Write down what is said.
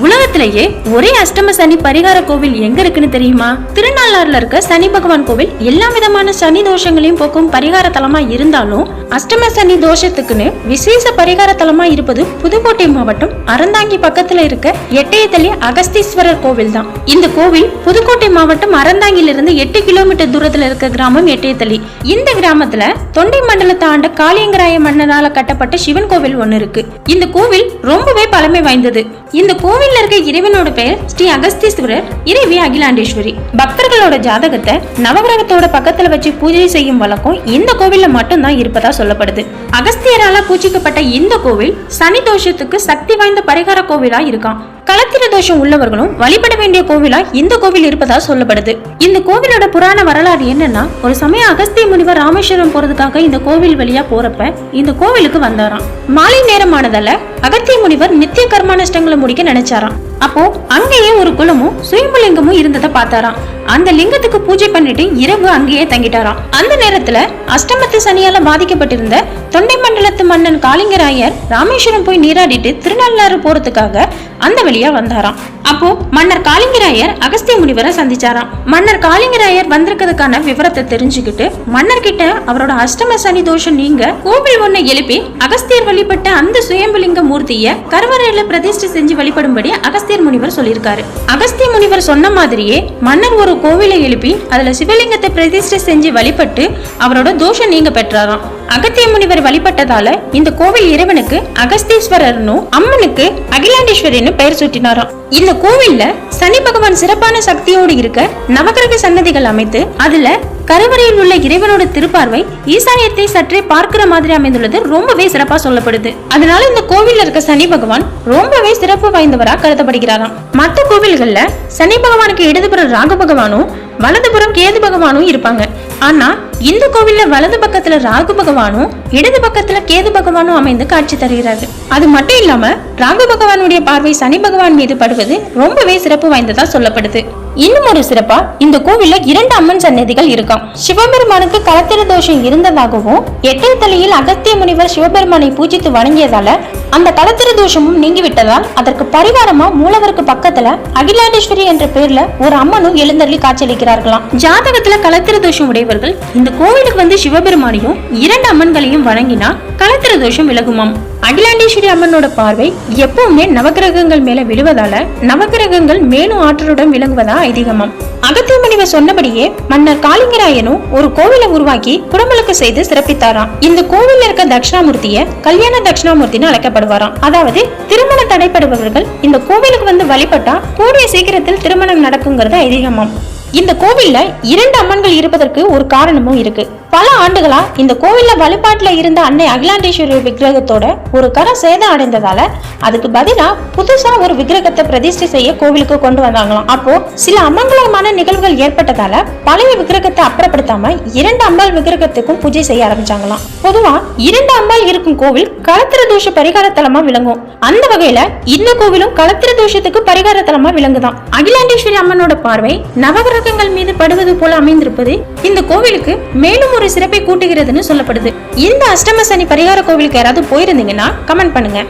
உலகத்திலேயே ஒரே அஷ்டம சனி பரிகார கோவில் எங்க இருக்குன்னு தெரியுமா? திருநள்ளாறுல இருக்க சனி பகவான் கோவில் எல்லா விதமான சனி தோஷங்களையும் போக்கும் பரிகார தலமா இருந்தாலும் அஷ்டம சனி தோஷத்துக்குன்னு விசேஷ பரிகார தலமா இருப்பது புதுக்கோட்டை மாவட்டம் அறந்தாங்கி பக்கத்துல இருக்க எட்டயத்தள்ளி அகஸ்தீஸ்வரர் கோவில் தான். இந்த கோவில் புதுக்கோட்டை மாவட்டம் அறந்தாங்கிலிருந்து 8 கிலோமீட்டர் தூரத்துல இருக்க கிராமம் எட்டயத்தள்ளி. இந்த கிராமத்துல தொண்டை மண்டலத்தை ஆண்ட காளியங்கராய மன்னனால கட்டப்பட்ட சிவன் கோவில் ஒண்ணு இருக்கு. இந்த கோவில் ரொம்பவே பழமை வாய்ந்தது. இந்த கோவில்ல இருக்க இறைவனோட பெயர் ஸ்ரீ அகஸ்தீஸ்வரர், இறைவி அகிலாண்டேஸ்வரி. பக்தர்களோட ஜாதகத்தை நவகிரகத்தோட பக்கத்துல வச்சு பூஜை செய்யும் வழக்கம் இந்த கோவில்ல மட்டும்தான் இருப்பதா சொல்லப்படுது. அகஸ்தியரால பூஜிக்கப்பட்ட இந்த கோவில் சனி தோஷத்துக்கு சக்தி வாய்ந்த பரிகார கோவிலா இருக்கான். களத்திர தோஷம் உள்ளவர்களும் வழிபட வேண்டிய கோவிலா இந்த கோவில் இருப்பதா சொல்லப்படுது. இந்த கோவிலோட புராண வரலாறு என்னன்னா, ஒரு சமயம் அகஸ்திய முனிவர் ராமேஸ்வரம் போறதுக்காக இந்த கோவில் வழியா போறப்ப இந்த கோவிலுக்கு வந்தாராம். மாலை நேரமானதால அகஸ்திய முனிவர் நித்திய கர்மானுஷ்டங்களை முடிக்க நினைச்சாராம். அப்போ அங்கேயே ஒரு குளமும் சுயம்புலிங்கமும் இருந்ததை பார்த்தாராம். அந்த லிங்கத்துக்கு பூஜை பண்ணிட்டு இரவு அங்கேயே தங்கிட்டாராம். அந்த நேரத்துல அஷ்டமத்து சனியால பாதிக்கப்பட்டிருந்த தொண்டை மண்டலத்து மன்னன் காளிங்கராயர் ராமேஸ்வரம் போய் நீராடிட்டு திருநள்ளாறு போறதுக்காக அந்த வழியா வந்தாராம். அப்போ மன்னர் காளிங்கராயர் அகஸ்திய முனிவரை சந்திச்சாராம். மன்னர் காளிங்கராயர் வந்திருக்கிறதுக்கான விவரத்தை தெரிஞ்சுக்கிட்டு மன்னர் கிட்ட அவரோட அஷ்டம சனி தோஷம் நீங்க கோவில் ஒண்ணு எழுப்பி அகஸ்தியர் வழிபட்ட அந்த சுயம்புலிங்க மூர்த்திய கருவறையில பிரதிஷ்டை செஞ்சு வழிபடும்படி அகஸ்தியர் முனிவர் சொல்லியிருக்காரு. அகஸ்திய முனிவர் சொன்ன மாதிரியே மன்னர் ஒரு கோவிலை எழுப்பி அதுல சிவலிங்கத்தை பிரதிஷ்டை செஞ்சு வழிபட்டு அவரோட தோஷம் நீங்க பெற்றாராம். அகத்திய முனிவர் வழிபட்டதால இந்த கோவில் இறைவனுக்கு அகஸ்தீஸ்வரர்னு, அம்மனுக்கு அகிலாண்டேஸ்வரின்னு பெயர் சூட்டினாராம். இந்த கோவில்ல சனி பகவான் சிறப்பான சக்தியோடு இருக்க நவகிரக சன்னதிகள் அமைத்து அதுல கருவறையில் உள்ள இறைவனோட திருப்பார்வை ஈசானியத்தை சற்றே பார்க்கிற மாதிரி அமைந்துள்ளது ரொம்பவே சிறப்பா சொல்லப்படுது. அதனால இந்த கோவில்ல இருக்க சனி பகவான் ரொம்பவே சிறப்பு வாய்ந்தவரா கருதப்படுகிறாராம். மற்ற கோவில்கள்ல சனி பகவானுக்கு இடதுபுறம் ராகு பகவானும் வலதுபுறம் கேது பகவானும் இருப்பாங்க. ஆனா இந்த கோவில்ல வலது பக்கத்துல ராகு பகவானும் இடது பக்கத்துல கேது பகவானும் அமைந்து காட்சி தருகிறாரு. அது மட்டும் இல்லாம ராகு பகவானுடைய பார்வை சனி பகவான் மீது படுவது ரொம்பவே சிறப்பு வாய்ந்ததா சொல்லப்படுது. இன்னும் ஒரு சிறப்பா இந்த கோவில்ல 2 அம்மன் சன்னதிகள் இருக்காம். சிவபெருமானுக்கு களத்திர தோஷம் இருந்ததாகவும் எட்டயத்தள்ளியில் அகஸ்திய முனிவர் சிவபெருமானை பூஜித்து வணங்கியதால அந்த களத்திர தோஷமும் நீங்கிவிட்டதால் அதற்கு பரிகாரமா மூலவருக்கு பக்கத்துல அகிலாண்டேஸ்வரி என்ற பேர்ல ஒரு அம்மனும் எழுந்தருளி காட்சியளிக்கிறார்களாம். ஜாதகத்துல களத்திர தோஷம் உடையவர்கள் இந்த கோவிலுக்கு வந்து சிவபெருமானையும் 2 அம்மன்களையும் வணங்கினா களத்திர தோஷம் விலகுமாம். அகிலாண்டேஸ்வரி அம்மனோட பார்வை எப்பவுமே நவகிரகங்கள் மேல விழுவதால நவகிரகங்கள் மேலும் ஆற்றலுடன் விளங்குவதா ஐதீகமாம். அகத்திய முனிவர் சொன்னபடியே மன்னர் காளிங்கராயனும் ஒரு கோவிலை உருவாக்கி குடமுழுக்கு செய்து சிறப்பித்தாராம். இந்த கோவில்ல இருக்க தட்சிணாமூர்த்திய கல்யாண தட்சிணாமூர்த்தின்னு அழைக்கப்படுவாராம். அதாவது திருமணம் தடைப்படுபவர்கள் இந்த கோவிலுக்கு வந்து வழிபட்டா கூடிய சீக்கிரத்தில் திருமணம் நடக்குங்கிறது ஐதீகமாம். இந்த கோவில்ல 2 அம்மன்கள் இருப்பதற்கு ஒரு காரணமும் இருக்கு. பல ஆண்டுகளா இந்த கோவில்ல வழிபாட்டுல இருந்த அன்னை அகிலாண்டேஸ்வரி விக்கிரகத்தோட ஒரு கரை சேதம் அடைந்ததால அதுக்கு பதிலா புதுசா ஒரு விக்கிரகத்தை பிரதிஷ்டை செய்ய கோவிலுக்கு கொண்டு வந்தாங்களாம். அப்போ சில அமங்கலமான நிகழ்வுகள் ஏற்பட்டதால பழைய விக்கிரகத்தை அப்புறப்படுத்தாம 2 அம்பாள் விக்கிரகத்துக்கும் பூஜை செய்ய ஆரம்பிச்சாங்களாம். பொதுவா 2 அம்பாள் இருக்கும் கோவில் களத்திர தோஷ பரிகார தலமா விளங்கும். அந்த வகையில இந்த கோவிலும் களத்திர தோஷத்துக்கு பரிகார தலமா விளங்குதான். அகிலாண்டேஸ்வரி அம்மனோட பார்வை நவகிரகங்கள் மீது படுவது போல அமைந்திருப்பது இந்த கோவிலுக்கு மேலும் ஒரு சிறப்பை கூட்டுகிறதுன்னு சொல்லப்படுது. இந்த அஷ்டம சனி பரிகார கோவிலுக்கு யாராவது போயிருந்தீங்கன்னா கமெண்ட் பண்ணுங்க.